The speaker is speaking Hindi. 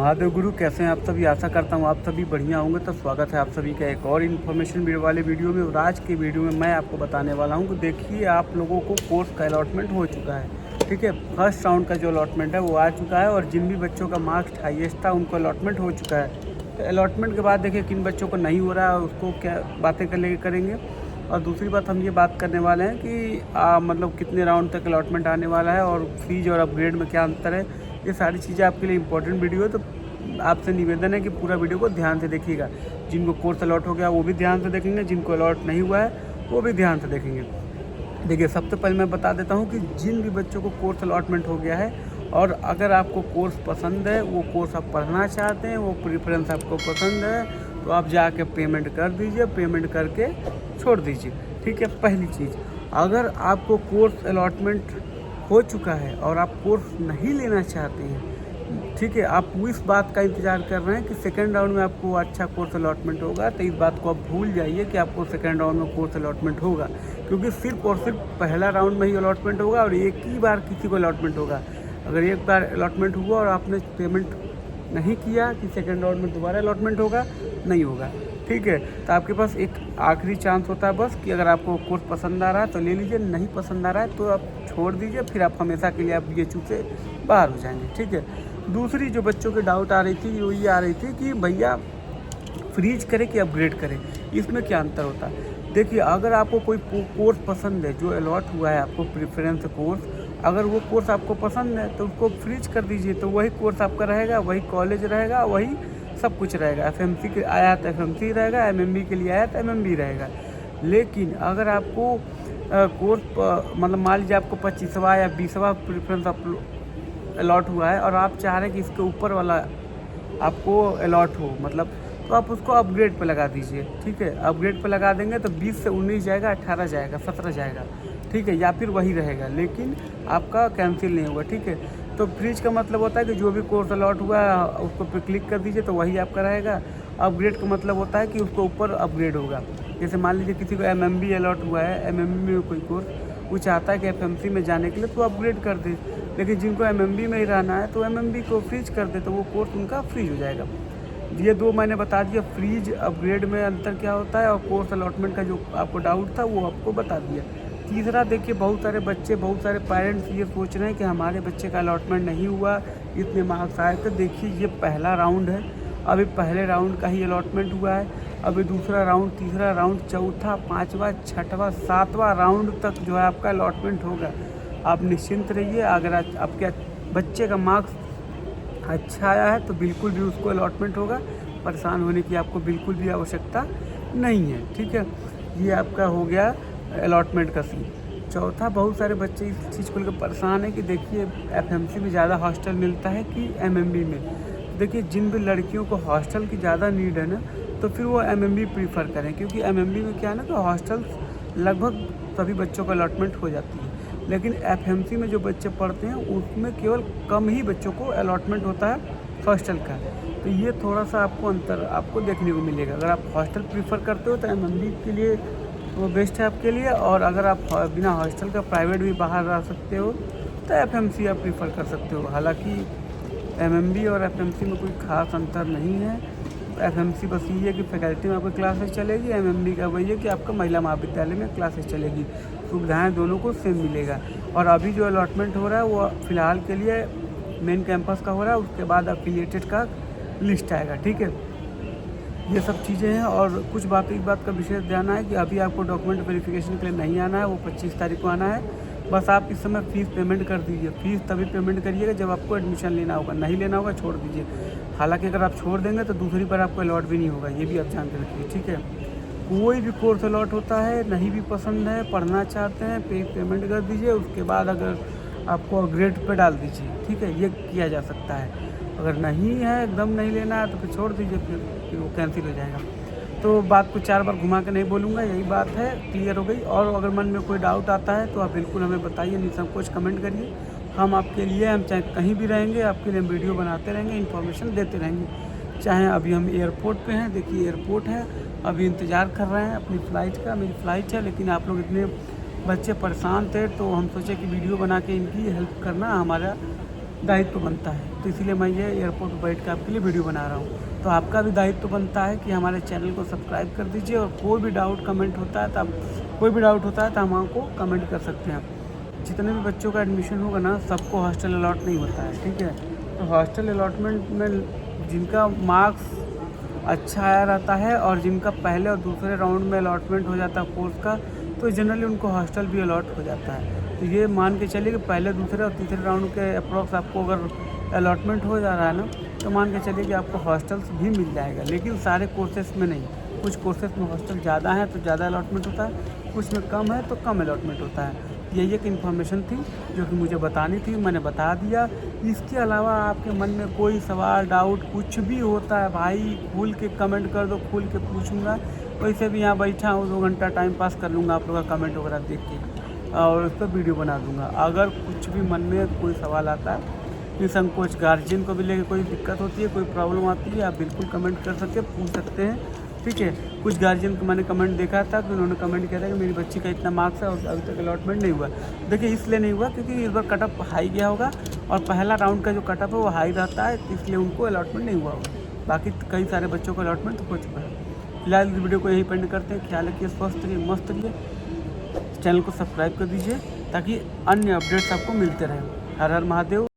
महादेव गुरु, कैसे हैं आप सभी। आशा करता हूँ आप सभी बढ़िया होंगे। तो स्वागत है आप सभी का एक और इन्फॉर्मेशन वाले वीडियो में। और आज की वीडियो में मैं आपको बताने वाला हूँ कि देखिए, आप लोगों को कोर्स का अलॉटमेंट हो चुका है। ठीक है, फर्स्ट राउंड का जो अलॉटमेंट है वो आ चुका है, और जिन भी बच्चों का मार्क्स हाईएस्ट था उनको अलॉटमेंट हो चुका है। तो अलॉटमेंट के बाद देखिए किन बच्चों को नहीं हो रहा है, उसको क्या बातें करेंगे। और दूसरी बात हम ये बात करने वाले हैं कि मतलब कितने राउंड तक अलॉटमेंट आने वाला है, और फीस और अपग्रेड में क्या अंतर है। ये सारी चीज़ें आपके लिए इंपॉर्टेंट वीडियो है, तो आपसे निवेदन है कि पूरा वीडियो को ध्यान से देखिएगा। जिनको कोर्स अलॉट हो गया वो भी ध्यान से देखेंगे, जिनको अलॉट नहीं हुआ है वो भी ध्यान से देखेंगे। देखिए, सबसे पहले मैं बता देता हूँ कि जिन भी बच्चों को कोर्स अलॉटमेंट हो गया है, और अगर आपको कोर्स पसंद है, वो कोर्स आप पढ़ना चाहते हैं, वो प्रेफरेंस आपको पसंद है, तो आप जाके पेमेंट कर दीजिए। पेमेंट करके छोड़ दीजिए। ठीक है, पहली चीज़। अगर आपको कोर्स अलॉटमेंट हो चुका है और आप कोर्स नहीं लेना चाहते हैं, ठीक है, आप इस बात का इंतज़ार कर रहे हैं कि सेकेंड राउंड में आपको अच्छा कोर्स अलॉटमेंट होगा, तो इस बात को आप भूल जाइए कि आपको सेकेंड राउंड में कोर्स अलॉटमेंट होगा। क्योंकि सिर्फ और सिर्फ पहला राउंड में ही अलॉटमेंट होगा, और एक ही बार किसी को अलॉटमेंट होगा। अगर एक बार अलॉटमेंट हुआ और आपने पेमेंट नहीं किया कि सेकेंड राउंड में दोबारा अलॉटमेंट होगा, नहीं होगा। ठीक है, तो आपके पास एक आखिरी चांस होता है बस, कि अगर आपको कोर्स पसंद आ रहा है तो ले लीजिए, नहीं पसंद आ रहा है तो आप छोड़ दीजिए। फिर आप हमेशा के लिए आप BHU से बाहर हो जाएंगे। ठीक है, दूसरी जो बच्चों की डाउट आ रही थी वो ये आ रही थी कि भैया फ्रीज करें कि अपग्रेड करें, इसमें क्या अंतर होता है। देखिए, अगर आपको कोई कोर्स पसंद है जो अलॉट हुआ है आपको प्रेफरेंस कोर्स, अगर वो कोर्स आपको पसंद है तो उसको फ्रीज कर दीजिए। तो वही कोर्स आपका रहेगा, वही कॉलेज रहेगा, वही सब कुछ रहेगा। FMC के आया तो FMC रहेगा, MMB के लिए आया तो MMB रहेगा। लेकिन अगर आपको कोर्स मतलब मान लीजिए आपको 25वां या 20वां प्रेफरेंस अलॉट हुआ है, और आप चाह रहे हैं कि इसके ऊपर वाला आपको अलॉट हो, मतलब तो आप उसको अपग्रेड पे लगा दीजिए। ठीक है, अपग्रेड पे लगा देंगे तो 20 से 19 जाएगा, 18 जाएगा, 17 जाएगा। ठीक है, या फिर वही रहेगा, लेकिन आपका कैंसिल नहीं होगा। ठीक है, तो फ्रीज का मतलब होता है कि जो भी कोर्स अलॉट हुआ है उसको पे क्लिक कर दीजिए तो वही आपका रहेगा। अपग्रेड का मतलब होता है कि उसके ऊपर अपग्रेड होगा। जैसे मान लीजिए किसी को MMB अलॉट हुआ है, MMB में कोई कोर्स, वो चाहता है कि FMC में जाने के लिए तो अपग्रेड कर दे। लेकिन जिनको MMB में ही रहना है तो MMB को फ्रीज कर दे, तो वो कोर्स उनका फ्रीज हो जाएगा। ये दो मैंने बता दिया, फ्रीज अपग्रेड में अंतर क्या होता है, और कोर्स अलॉटमेंट का जो आपको डाउट था वो आपको बता दिया। तीसरा, देखिए, बहुत सारे बच्चे, बहुत सारे पेरेंट्स ये सोच रहे हैं कि हमारे बच्चे का अलॉटमेंट नहीं हुआ, इतने मार्क्स आए थे। देखिए, ये पहला राउंड है, अभी पहले राउंड का ही अलॉटमेंट हुआ है। अभी दूसरा राउंड, तीसरा राउंड, चौथा, पाँचवा, छठवां, सातवां राउंड तक जो है आपका अलॉटमेंट होगा। आप निश्चिंत रहिए। अगर आपके बच्चे का मार्क्स अच्छा आया है तो बिल्कुल भी उसको अलॉटमेंट होगा। परेशान होने की आपको बिल्कुल भी आवश्यकता नहीं है। ठीक है, ये आपका हो गया अलॉटमेंट का सीन। चौथा, बहुत सारे बच्चे इस चीज़ को लेकर परेशान है कि देखिए FMC में ज़्यादा हॉस्टल मिलता है कि MMB में। देखिए, जिन भी लड़कियों को हॉस्टल की ज़्यादा नीड है ना, तो फिर वो MMB प्रीफर करें, क्योंकि MMB में क्या है ना, कि हॉस्टल लगभग सभी बच्चों का अलॉटमेंट हो जाती है। लेकिन FMC में जो बच्चे पढ़ते हैं उसमें केवल कम ही बच्चों को अलॉटमेंट होता है हॉस्टल का। तो ये थोड़ा सा आपको अंतर आपको देखने को मिलेगा। अगर आप हॉस्टल प्रीफर करते हो तो MMB के लिए वो बेस्ट है आपके लिए, और अगर आप बिना हॉस्टल का प्राइवेट भी बाहर रह सकते हो तो FMC आप प्रीफर कर सकते हो। हालांकि MMB और FMC में कोई ख़ास अंतर नहीं है। FMC बस ये है कि फैकल्टी में आपकी क्लासेस चलेगी, MMB का वही है कि आपका महिला महाविद्यालय में क्लासेस चलेगी। सुविधाएँ दोनों को सेम मिलेगा। और अभी जो अलॉटमेंट हो रहा है वो फ़िलहाल के लिए मेन कैंपस का हो रहा है, उसके बाद एफिलिएटेड का लिस्ट आएगा। ठीक है, ये सब चीज़ें हैं। और कुछ बात, इस बात का विशेष ध्यान है कि अभी आपको डॉक्यूमेंट वेरिफिकेशन के लिए नहीं आना है, वो 25 तारीख को आना है। बस आप इस समय फ़ीस पेमेंट कर दीजिए। फ़ीस तभी पेमेंट करिएगा जब आपको एडमिशन लेना होगा, नहीं लेना होगा छोड़ दीजिए। हालांकि अगर आप छोड़ देंगे तो दूसरी बार आपको अलॉट भी नहीं होगा, ये भी आप जान के रखिए। ठीक है, कोई भी कोर्स अलॉट होता है, नहीं भी पसंद है, पढ़ना चाहते हैं, पेमेंट कर दीजिए, उसके बाद अगर आपको ग्रेड पे डाल दीजिए। ठीक है, ये किया जा सकता है। अगर नहीं है, एकदम नहीं लेना है, तो फिर छोड़ दीजिए, फिर वो कैंसिल हो जाएगा। तो बात को 4 बार घुमा के नहीं बोलूँगा, यही बात है, क्लियर हो गई। और अगर मन में कोई डाउट आता है तो आप बिल्कुल हमें बताइए, निसंकोच कमेंट करिए। हम आपके लिए, हम चाहे कहीं भी रहेंगे, आपके लिए वीडियो बनाते रहेंगे, इन्फॉर्मेशन देते रहेंगे। चाहे अभी हम एयरपोर्ट पे हैं, देखिए एयरपोर्ट है, अभी इंतज़ार कर रहे हैं अपनी फ़्लाइट का। मेरी फ़्लाइट है, लेकिन आप लोग इतने बच्चे परेशान थे तो हम सोचे कि वीडियो बना के इनकी हेल्प करना हमारा दायित्व बनता है। तो इसीलिए मैं ये एयरपोर्ट पर बैठ के आपके लिए वीडियो बना रहा हूँ। तो आपका भी दायित्व बनता है कि हमारे चैनल को सब्सक्राइब कर दीजिए, और कोई भी डाउट कमेंट होता है तो आप कोई भी डाउट होता है तो हम आपको कमेंट कर सकते हैं। जितने भी बच्चों का एडमिशन होगा ना, सबको हॉस्टल अलॉट नहीं होता है, ठीक है। तो हॉस्टल अलॉटमेंट में जिनका मार्क्स अच्छा आया रहता है और जिनका पहले और दूसरे राउंड में अलॉटमेंट हो जाता है कोर्स का, तो जनरली उनको हॉस्टल भी अलॉट हो जाता है। तो ये मान के चलिए कि पहले, दूसरे और तीसरे राउंड के अप्रॉक्स आपको अगर अलॉटमेंट हो जा रहा है ना, तो मान के चलिए कि आपको हॉस्टल्स भी मिल जाएगा। लेकिन सारे कोर्सेस में नहीं, कुछ कोर्सेस में हॉस्टल ज़्यादा है तो ज़्यादा अलॉटमेंट होता है, कुछ में कम है तो कम अलॉटमेंट होता है। यही एक इन्फॉर्मेशन थी जो कि मुझे बतानी थी, मैंने बता दिया। इसके अलावा आपके मन में कोई सवाल, डाउट कुछ भी होता है भाई, खुल के कमेंट कर दो, खुल के पूछूंगा। वैसे भी यहाँ बैठा हूँ, 2 घंटा टाइम पास कर लूँगा आप लोगों का कमेंट वगैरह देख के, और उस पर वीडियो बना दूँगा। अगर कुछ भी मन में कोई सवाल आता है, निसंकोच गार्जियन को भी लेकर कोई दिक्कत होती है, कोई प्रॉब्लम आती है, आप बिल्कुल कमेंट कर सकते, पूछ सकते हैं, ठीक है। कुछ गार्जियन को मैंने कमेंट देखा था कि उन्होंने कमेंट किया था कि मेरी बच्ची का इतना मार्क्स है और अभी तक अलॉटमेंट नहीं हुआ। देखिए इसलिए नहीं हुआ क्योंकि इस बार कटअप हाई गया होगा, और पहला राउंड का जो कटअप है वो हाई रहता है, इसलिए उनको अलॉटमेंट नहीं हुआ होगा। बाकी कई सारे बच्चों को अलॉटमेंट हो चुका है। फिलहाल इस वीडियो को यही पेंड करते हैं। ख्याल रखिए, स्वस्थ रहिए, मस्त रहिए। चैनल को सब्सक्राइब कर दीजिए ताकि अन्य अपडेट्स आपको मिलते रहें। हर हर महादेव।